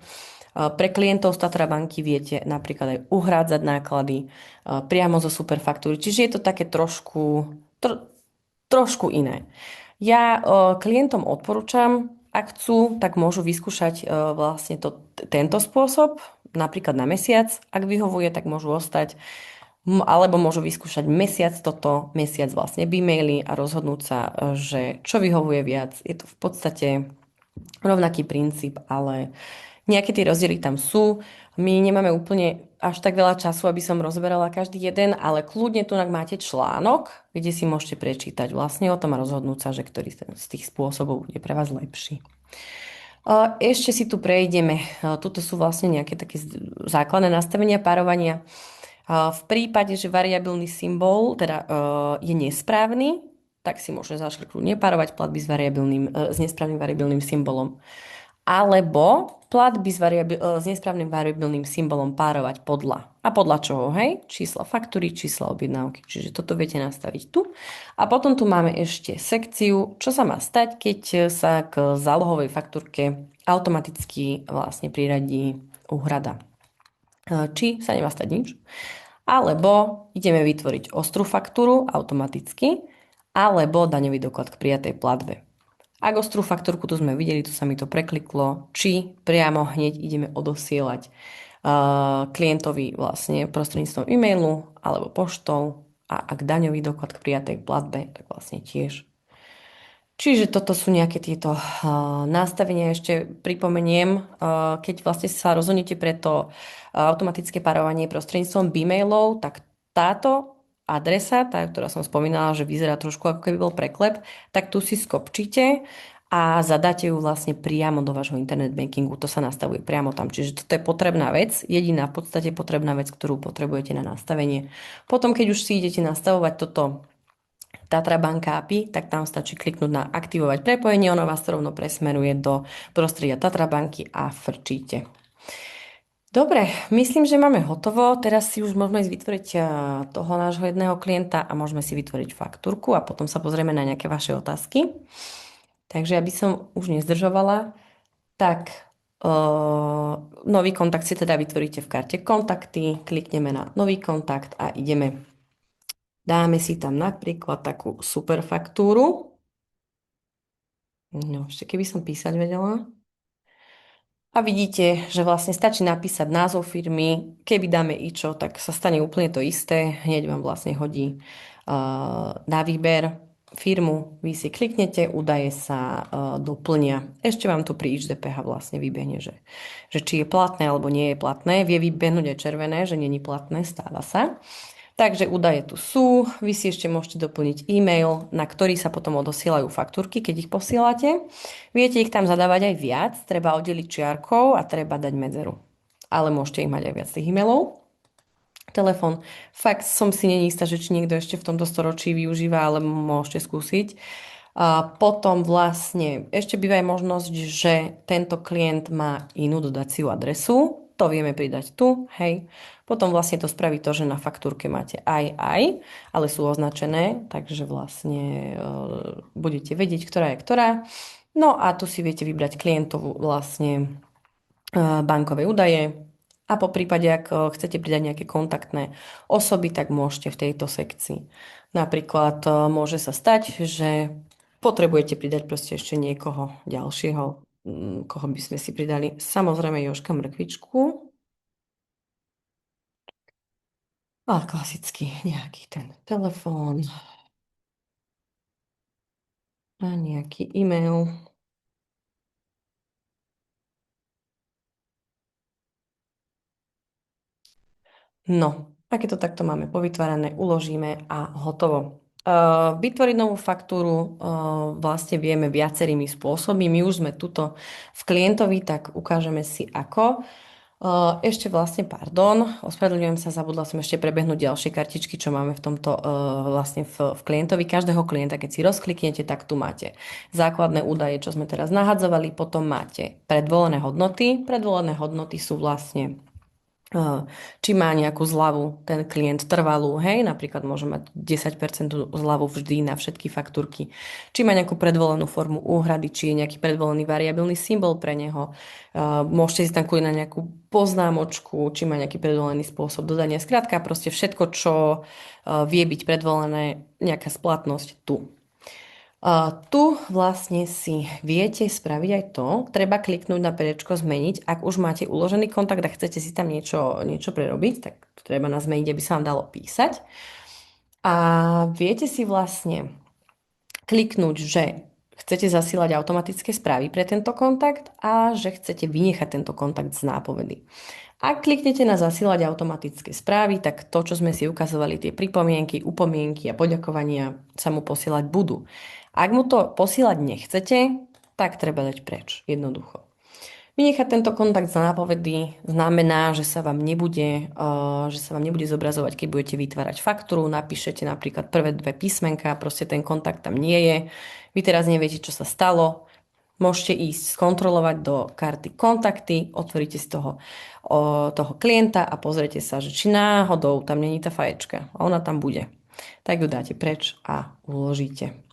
Pre klientov z Tatra banky viete napríklad aj uhrádzať náklady priamo zo superfaktúry. Čiže je to také trošku iné. Ja klientom odporúčam, ak chcú, tak môžu vyskúšať vlastne tento spôsob, napríklad na mesiac. Ak vyhovuje, tak môžu ostať, alebo môžu vyskúšať mesiac toto, mesiac vlastne Bmaily a rozhodnúť sa, že čo vyhovuje viac. Je to v podstate rovnaký princíp, ale nejaké tie rozdiely tam sú. My nemáme úplne až tak veľa času, aby som rozberala každý jeden, ale kľudne tu máte článok, kde si môžete prečítať vlastne o tom a rozhodnúť sa, že ktorý z tých spôsobov bude pre vás lepší. Ešte si tu prejdeme. Tuto sú vlastne nejaké také základné nastavenia párovania. V prípade, že variabilný symbol teda je nesprávny, tak si môžeme zaškrtnúť nepárovať platby s nesprávnym variabilným symbolom. Alebo platby s nesprávnym variabilným symbolom párovať podľa. A podľa čoho, hej? Čísla faktúry, čísla objednávky. Čiže toto viete nastaviť tu. A potom tu máme ešte sekciu, čo sa má stať, keď sa k zálohovej faktúrke automaticky vlastne priradí úhrada. Či sa nemá stať nič, alebo ideme vytvoriť ostrú faktúru automaticky, alebo daňový doklad k prijatej platbe. Ak ostrú faktúrku tu sme videli, tu sa mi to prekliklo, či priamo hneď ideme odosielať klientovi vlastne prostredníctvom e-mailu alebo poštou a ak daňový doklad k prijatej platbe, tak vlastne tiež. Čiže toto sú nejaké tieto nastavenia. Ešte pripomeniem, keď vlastne sa rozhodnete pre to automatické párovanie prostredníctvom Bmailov, tak táto adresa, tá, ktorá som spomínala, že vyzerá trošku ako keby bol preklep, tak tu si skopčíte a zadáte ju vlastne priamo do vášho internet bankingu. To sa nastavuje priamo tam. Čiže toto je potrebná vec, jediná v podstate potrebná vec, ktorú potrebujete na nastavenie. Potom, keď už si idete nastavovať toto Tatra Banka API, tak tam stačí kliknúť na aktivovať prepojenie, ono vás to rovno presmeruje do prostredia Tatra Banky a frčíte. Dobre, myslím, že máme hotovo. Teraz si už môžeme ísť vytvoriť toho nášho jedného klienta a môžeme si vytvoriť faktúrku a potom sa pozrieme na nejaké vaše otázky. Takže aby som už nezdržovala, tak nový kontakt si teda vytvoríte v karte kontakty, klikneme na nový kontakt a ideme. Dáme si tam napríklad takú super faktúru. No, ešte keby som písať vedela. A vidíte, že vlastne stačí napísať názov firmy. Keby dáme ičo, tak sa stane úplne to isté. Hneď vám vlastne hodí na výber firmu. Vy si kliknete, údaje sa doplnia. Ešte vám tu pri DPH vlastne vybehne, že či je platné alebo nie je platné. Vie vybehnúť aj červené, že nie je platné, stáva sa. Takže údaje tu sú, vy si ešte môžete doplniť e-mail, na ktorý sa potom odosielajú faktúrky, keď ich posielate. Viete ich tam zadávať aj viac, treba oddeliť čiarkou a treba dať medzeru. Ale môžete ich mať aj viac tých e-mailov. Telefón. Fakt som si není istá, že či niekto ešte v tomto storočí využíva, ale môžete skúsiť. A potom vlastne ešte býva aj možnosť, že tento klient má inú dodaciu adresu. To vieme pridať tu, hej. Potom vlastne to spraví to, že na faktúrke máte aj, ale sú označené, takže vlastne budete vedieť, ktorá je ktorá. No a tu si viete vybrať klientovú vlastne bankové údaje a po prípade, ak chcete pridať nejaké kontaktné osoby, tak môžete v tejto sekcii. Napríklad môže sa stať, že potrebujete pridať proste ešte niekoho ďalšieho, koho by sme si pridali. Samozrejme Jožka Mrkvičku. A klasicky nejaký ten telefón a nejaký e-mail. No, a keď to takto máme povytvárané, uložíme a hotovo. Vytvoriť novú faktúru vlastne vieme viacerými spôsobmi. My už sme tuto v klientovi, tak ukážeme si ako. Ešte vlastne, pardon, ospravedlňujem sa, zabudla som ešte prebehnúť ďalšie kartičky, čo máme v tomto vlastne v klientovi. Každého klienta, keď si rozkliknete, tak tu máte základné údaje, čo sme teraz nahadzovali, potom máte predvolené hodnoty. Predvolené hodnoty sú vlastne či má nejakú zľavu ten klient trvalú, hej, napríklad môže mať 10% zľavu vždy na všetky faktúrky, či má nejakú predvolenú formu úhrady, či je nejaký predvolený variabilný symbol pre neho, môžete si tam kľudne na nejakú poznámočku, či má nejaký predvolený spôsob dodania, skrátka proste všetko, čo vie byť predvolené, nejaká splatnosť tu. Tu vlastne si viete spraviť aj to, treba kliknúť na perečko zmeniť, ak už máte uložený kontakt a chcete si tam niečo prerobiť, tak to treba na zmeniť, aby sa vám dalo písať. A viete si vlastne kliknúť, že chcete zasielať automatické správy pre tento kontakt a že chcete vynechať tento kontakt z nápovedy. Ak kliknete na zasielať automatické správy, tak to, čo sme si ukazovali, tie pripomienky, upomienky a poďakovania sa mu posielať budú. Ak mu to posielať nechcete, tak treba dať preč, jednoducho. Vynechať tento kontakt z nápovedy znamená, že sa vám nebude zobrazovať, keď budete vytvárať faktúru, napíšete napríklad prvé dve písmenka, proste ten kontakt tam nie je. Vy teraz neviete, čo sa stalo. Môžete ísť skontrolovať do karty kontakty, otvoríte si toho klienta a pozriete sa, že či náhodou tam není tá faječka. A ona tam bude. Tak ju dáte preč a uložíte.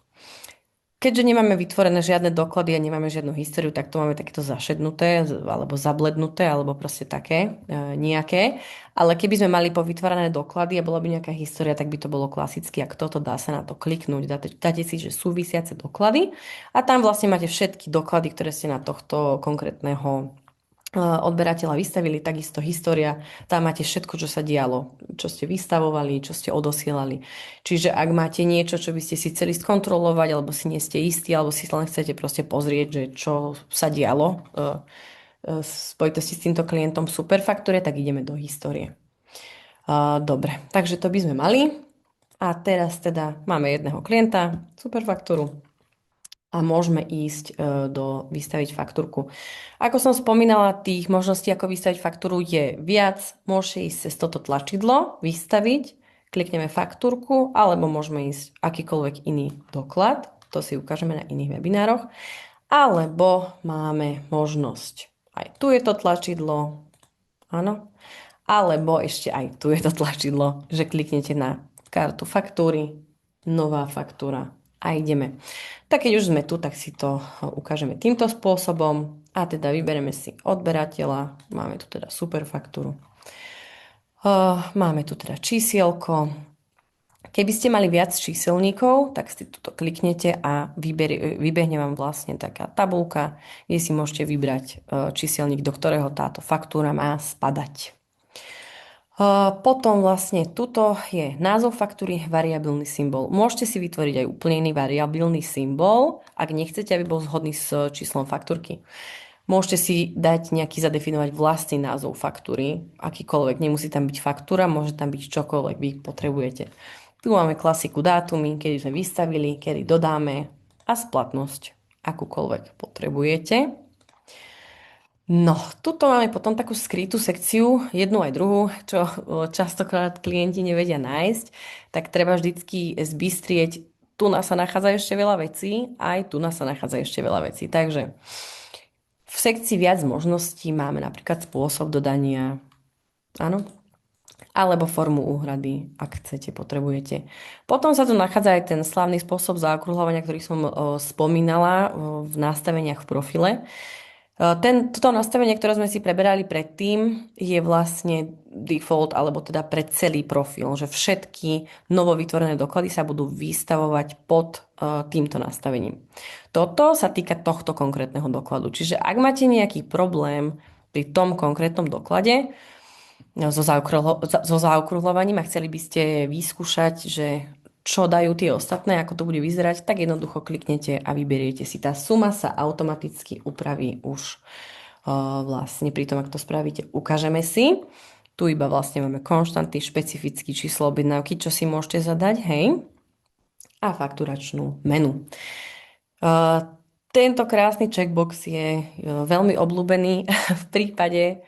Keďže nemáme vytvorené žiadne doklady a nemáme žiadnu históriu, tak to máme takéto zašednuté, alebo zablednuté, alebo proste také nejaké. Ale keby sme mali povytvorené doklady a bola by nejaká história, tak by to bolo klasicky. Ak toto dá sa na to kliknúť, dáte si, že súvisiace doklady a tam vlastne máte všetky doklady, ktoré ste na tohto konkrétneho odberateľa vystavili, takisto história, tam máte všetko, čo sa dialo, čo ste vystavovali, čo ste odosielali. Čiže ak máte niečo, čo by ste si chceli skontrolovať, alebo si nie ste istí, alebo si len chcete proste pozrieť, že čo sa dialo v spojitosti s týmto klientom v Superfaktúre, tak ideme do histórie. Dobre, takže to by sme mali. A teraz teda máme jedného klienta, Superfaktúru a môžeme ísť vystaviť faktúrku. Ako som spomínala, tých možností, ako vystaviť faktúru je viac. Môžete ísť cez toto tlačidlo, vystaviť, klikneme faktúrku, alebo môžeme ísť akýkoľvek iný doklad. To si ukážeme na iných webinároch. Alebo máme možnosť, aj tu je to tlačidlo, áno, alebo ešte aj tu je to tlačidlo, že kliknete na kartu faktúry, nová faktúra a ideme. Tak keď už sme tu, tak si to ukážeme týmto spôsobom a teda vybereme si odberateľa. Máme tu teda Superfaktúru. Máme tu teda čísielko. Keby ste mali viac číselníkov, tak si tuto kliknete a vybehne vám vlastne taká tabulka, kde si môžete vybrať číselník, do ktorého táto faktúra má spadať. Potom vlastne tuto je názov faktúry, variabilný symbol. Môžete si vytvoriť aj úplne iný variabilný symbol, ak nechcete, aby bol zhodný s číslom faktúrky. Môžete si dať nejaký zadefinovať vlastný názov faktúry, akýkoľvek. Nemusí tam byť faktúra, môže tam byť čokoľvek vy potrebujete. Tu máme klasiku dátumy, kedy sme vystavili, kedy dodáme a splatnosť, akúkoľvek potrebujete. No, tuto máme potom takú skrytú sekciu, jednu aj druhú, čo častokrát klienti nevedia nájsť, tak treba vždycky zbystrieť. Tu nás sa nachádza ešte veľa vecí, aj tu nás sa nachádza ešte veľa vecí. Takže v sekcii viac možností máme napríklad spôsob dodania, áno, alebo formu úhrady, ak chcete, potrebujete. Potom sa tu nachádza aj ten slávny spôsob zaokrúhľovania, ktorý som spomínala v nastaveniach v profile. Toto nastavenie, ktoré sme si preberali predtým, je vlastne default, alebo teda pre celý profil, že všetky novovytvorené doklady sa budú vystavovať pod týmto nastavením. Toto sa týka tohto konkrétneho dokladu. Čiže ak máte nejaký problém pri tom konkrétnom doklade so zaokrúhľovaním a chceli by ste vyskúšať, že čo dajú tie ostatné, ako to bude vyzerať, tak jednoducho kliknete a vyberiete si. Tá suma sa automaticky upraví už vlastne pri tom, ak to spravíte. Ukážeme si. Tu iba vlastne máme konštantný, špecifický číslo objednávky, čo si môžete zadať, hej? A fakturačnú menu. Tento krásny checkbox je veľmi obľúbený v prípade,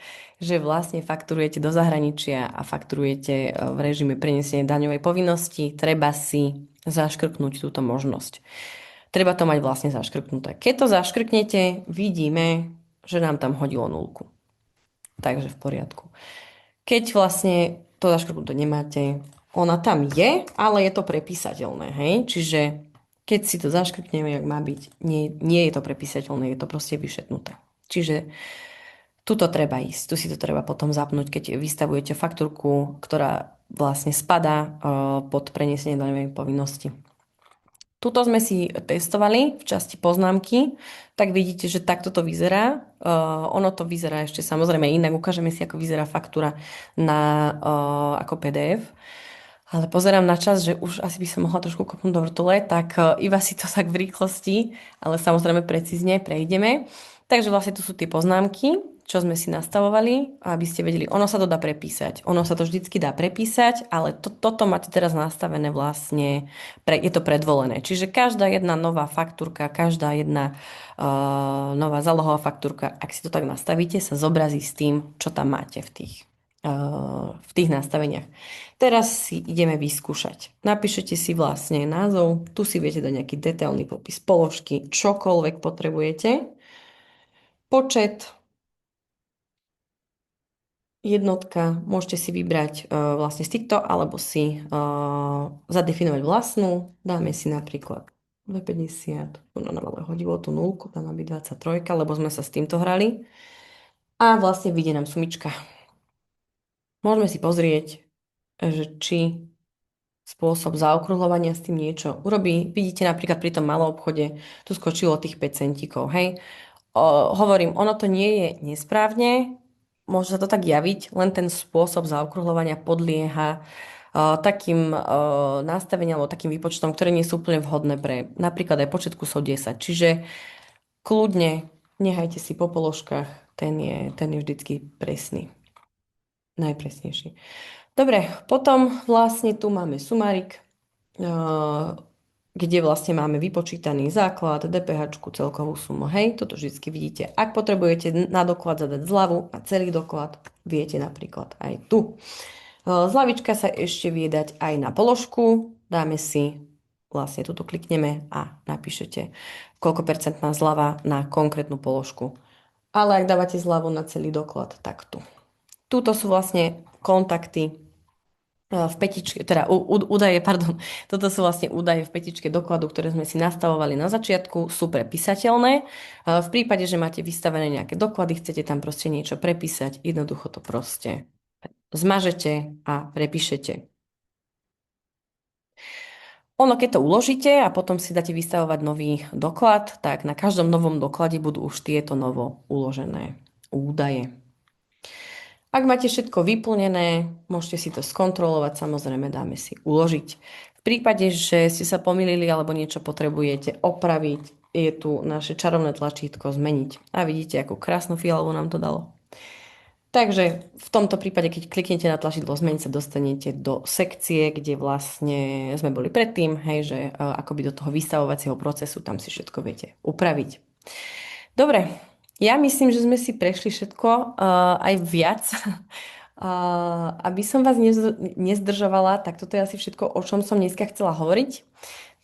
že vlastne fakturujete do zahraničia a fakturujete v režime prenesenia daňovej povinnosti, treba si zaškrknúť túto možnosť. Treba to mať vlastne zaškrknuté. Keď to zaškrknete, vidíme, že nám tam hodilo nulku. Takže v poriadku. Keď vlastne to zaškrknuté nemáte, ona tam je, ale je to prepísateľné, hej? Čiže keď si to zaškrkneme, jak má byť, nie je to prepísateľné, je to proste vyšetnuté. Čiže tuto treba ísť, tu si to treba potom zapnúť, keď vystavujete faktúrku, ktorá vlastne spadá pod prenesenie daňovej povinnosti. Tuto sme si testovali v časti poznámky, tak vidíte, že takto to vyzerá. Ono to vyzerá ešte samozrejme inak, ukážeme si, ako vyzerá faktúra ako PDF. Ale pozerám na čas, že už asi by som mohla trošku kopnúť do vrtule, tak iba si to tak v rýchlosti, ale samozrejme precízne prejdeme. Takže vlastne tu sú tie poznámky, čo sme si nastavovali, aby ste vedeli, ono sa to dá prepísať. Ono sa to vždycky dá prepísať, ale toto máte teraz nastavené vlastne, je to predvolené. Čiže každá jedna nová faktúrka, každá jedna nová zálohová faktúrka, ak si to tak nastavíte, sa zobrazí s tým, čo tam máte v tých nastaveniach. Teraz si ideme vyskúšať. Napíšete si vlastne názov, tu si viete dať nejaký detailný popis položky, čokoľvek potrebujete. Počet, jednotka, môžete si vybrať vlastne z týchto, alebo si zadefinovať vlastnú. Dáme si napríklad 2,50, no nám ale hodilo tú nulku, tam má byť 23, lebo sme sa s týmto hrali. A vlastne vyjde nám sumička. Môžeme si pozrieť, že či spôsob zaokrúhľovania s tým niečo urobí. Vidíte napríklad pri tom malom obchode, tu skočilo tých 5 centíkov, hej. Hovorím, ono to nie je nesprávne, môže sa to tak javiť, len ten spôsob zaokrúhľovania podlieha takým nastaveniam alebo takým výpočtom, ktoré nie sú úplne vhodné pre napríklad aj počet kusov 10. Čiže kľudne nechajte si po položkách, ten je vždycky presný. Najpresnejší. Dobre, potom vlastne tu máme sumárik, kde vlastne máme vypočítaný základ, DPH, celkovú sumu. Hej, toto vždy vidíte. Ak potrebujete na doklad zadať zľavu, na celý doklad, viete napríklad aj tu. Zľavička sa ešte vie dať aj na položku. Dáme si, vlastne tuto klikneme a napíšete, koľko percentná zľava na konkrétnu položku. Ale ak dávate zľavu na celý doklad, tak tu. Tuto sú vlastne kontakty v petičke, teda údaje, pardon, toto sú vlastne údaje v petičke dokladu, ktoré sme si nastavovali na začiatku, sú prepísateľné. V prípade, že máte vystavené nejaké doklady, chcete tam proste niečo prepísať, jednoducho to proste zmažete a prepíšete. Ono, keď to uložíte a potom si dáte vystavovať nový doklad, tak na každom novom doklade budú už tieto novo uložené údaje. Ak máte všetko vyplnené, môžete si to skontrolovať, samozrejme dáme si uložiť. V prípade, že ste sa pomýlili alebo niečo potrebujete opraviť, je tu naše čarovné tlačítko zmeniť. A vidíte, akú krásnu fialovú nám to dalo. Takže v tomto prípade, keď kliknete na tlačidlo zmeniť, sa dostanete do sekcie, kde vlastne sme boli predtým, hej, že akoby do toho vystavovacieho procesu, tam si všetko viete upraviť. Dobre, ja myslím, že sme si prešli všetko, aj viac. Aby som vás nezdržovala, tak toto je asi všetko, o čom som dneska chcela hovoriť.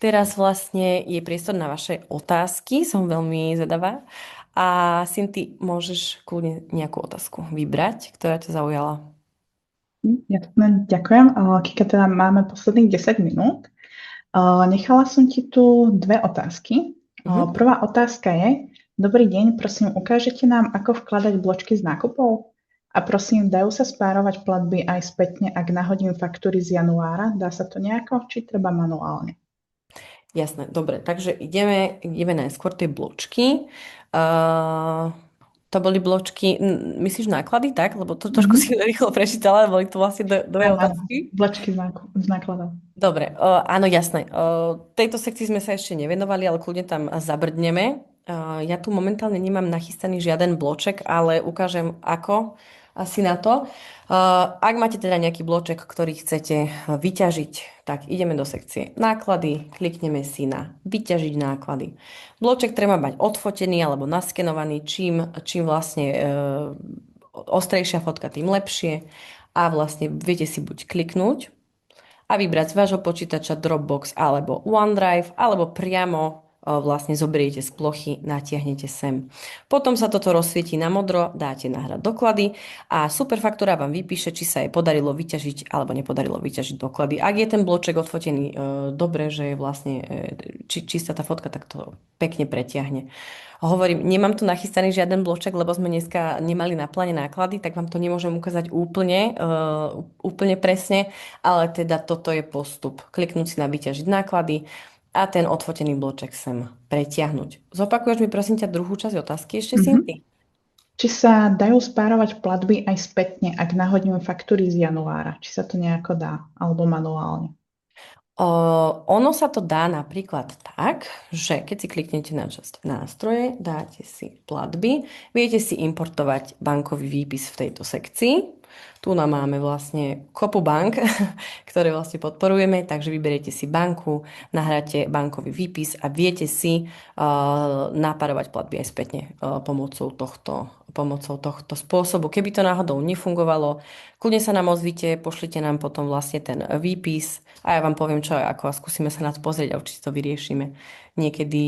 Teraz vlastne je priestor na vaše otázky, som veľmi zvedavá. A Cindy, môžeš kľudne nejakú otázku vybrať, ktorá ťa zaujala. Jasne, ďakujem. Kika, teda máme posledných 10 minút. Nechala som ti tu dve otázky. Prvá otázka je: dobrý deň, prosím, ukážete nám, ako vkladať bločky z nákupov? A prosím, dajú sa spárovať platby aj spätne, ak nahodím faktúry z januára? Dá sa to nejako, či treba manuálne? Jasné, dobre, takže ideme najskôr tie bločky. To boli bločky, myslíš náklady, tak? Lebo to trošku si rýchlo prečítala, boli to vlastne dve otázky. Bločky z nákladov. Dobre, áno, jasné. Tejto sekcii sme sa ešte nevenovali, ale kľudne tam zabrdneme. Ja tu momentálne nemám nachystaný žiaden bloček, ale ukážem ako asi na to. Ak máte teda nejaký bloček, ktorý chcete vyťažiť, tak ideme do sekcie náklady, klikneme si na vyťažiť náklady. Bloček treba mať odfotený alebo naskenovaný, čím vlastne ostrejšia fotka, tým lepšie. A vlastne viete si buď kliknúť a vybrať z vášho počítača Dropbox alebo OneDrive, alebo priamo vlastne zoberiete z plochy, natiahnete sem. Potom sa toto rozsvietí na modro, dáte nahrať doklady a Superfaktúra vám vypíše, či sa jej podarilo vyťažiť alebo nepodarilo vyťažiť doklady. Ak je ten bloček odfotený dobre, že je vlastne čistá tá fotka, tak to pekne pretiahne. Hovorím, nemám tu nachystaný žiaden bloček, lebo sme dneska nemali na pláne náklady, tak vám to nemôžem ukázať úplne, úplne presne, ale teda toto je postup. Kliknúť si na vyťažiť náklady a ten odfotený bloček sem pretiahnuť. Zopakuješ mi prosím ťa druhú časť otázky ešte, Mhm. Cindy? Či sa dajú spárovať platby aj spätne, ak nahodíme faktúry z januára? Či sa to nejako dá, alebo manuálne? Ono sa to dá napríklad tak, že keď si kliknete na časť nástroje, dáte si platby, viete si importovať bankový výpis v tejto sekcii. Tu nám máme vlastne kopu bank, ktoré vlastne podporujeme, takže vyberiete si banku, nahráte bankový výpis a viete si napárovať platby aj spätne pomocou tohto spôsobu. Keby to náhodou nefungovalo, kľudne sa nám ozvite, pošlite nám potom vlastne ten výpis a ja vám poviem čo a ako a skúsime sa na to pozrieť a určite to vyriešime. Niekedy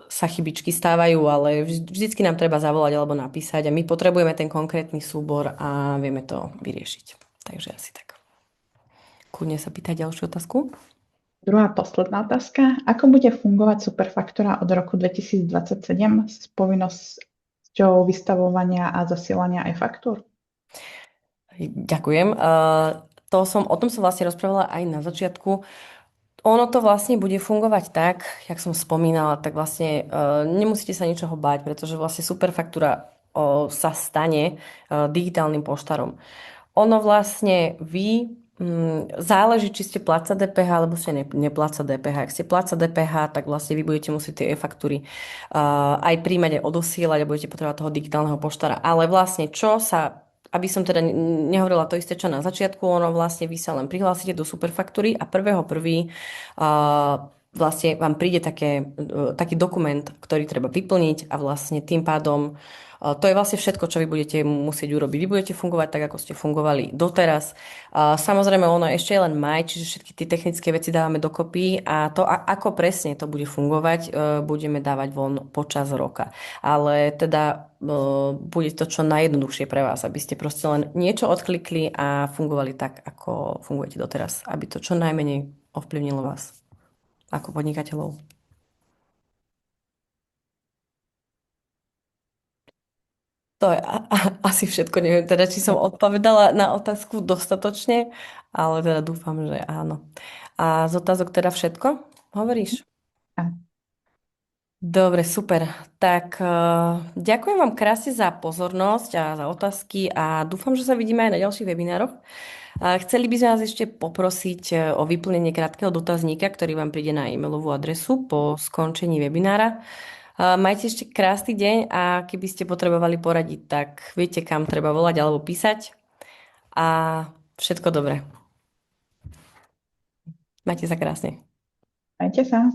sa chybičky stávajú, ale vždycky nám treba zavolať alebo napísať a my potrebujeme ten konkrétny súbor a vieme to vyriešiť. Takže asi tak. Kľudne sa pýtať ďalšiu otázku. Druhá posledná otázka. Ako bude fungovať Superfaktúra od roku 2027 s povinnosťou vystavovania a zasielania aj faktúr? Ďakujem. O tom som vlastne rozprávala aj na začiatku. Ono to vlastne bude fungovať tak, jak som spomínala, tak vlastne nemusíte sa ničoho báť, pretože vlastne Superfaktúra sa stane digitálnym poštárom. Ono vlastne záleží, či ste pláca DPH alebo ste nepláca DPH. Ak ste pláca DPH, tak vlastne vy budete musieť tie e-faktúry aj príjmať, aj odosielať a budete potrebovať toho digitálneho poštára. Ale vlastne aby som teda nehovorila to isté, čo na začiatku, ono vlastne vy sa len prihlásite do Superfaktúry a 1.1. Vlastne vám príde taký dokument, ktorý treba vyplniť a vlastne tým pádom to je vlastne všetko, čo vy budete musieť urobiť. Vy budete fungovať tak, ako ste fungovali doteraz. Samozrejme, ono ešte je len maj, čiže všetky tie technické veci dávame dokopy a to, ako presne to bude fungovať, budeme dávať von počas roka. Ale teda bude to čo najjednoduchšie pre vás, aby ste proste len niečo odklikli a fungovali tak, ako fungujete doteraz. Aby to čo najmenej ovplyvnilo vás ako podnikateľov. To je asi všetko. Neviem teda, či som odpovedala na otázku dostatočne, ale teda dúfam, že áno. A z otázok teda všetko? Hovoríš? Áno. Dobre, super. Tak ďakujem vám krásne za pozornosť a za otázky a dúfam, že sa vidíme aj na ďalších webinároch. Chceli by sme vás ešte poprosiť o vyplnenie krátkeho dotazníka, ktorý vám príde na e-mailovú adresu po skončení webinára. Majte ešte krásny deň a keby ste potrebovali poradiť, tak viete, kam treba volať alebo písať. A všetko dobré. Majte sa krásne. Majte sa.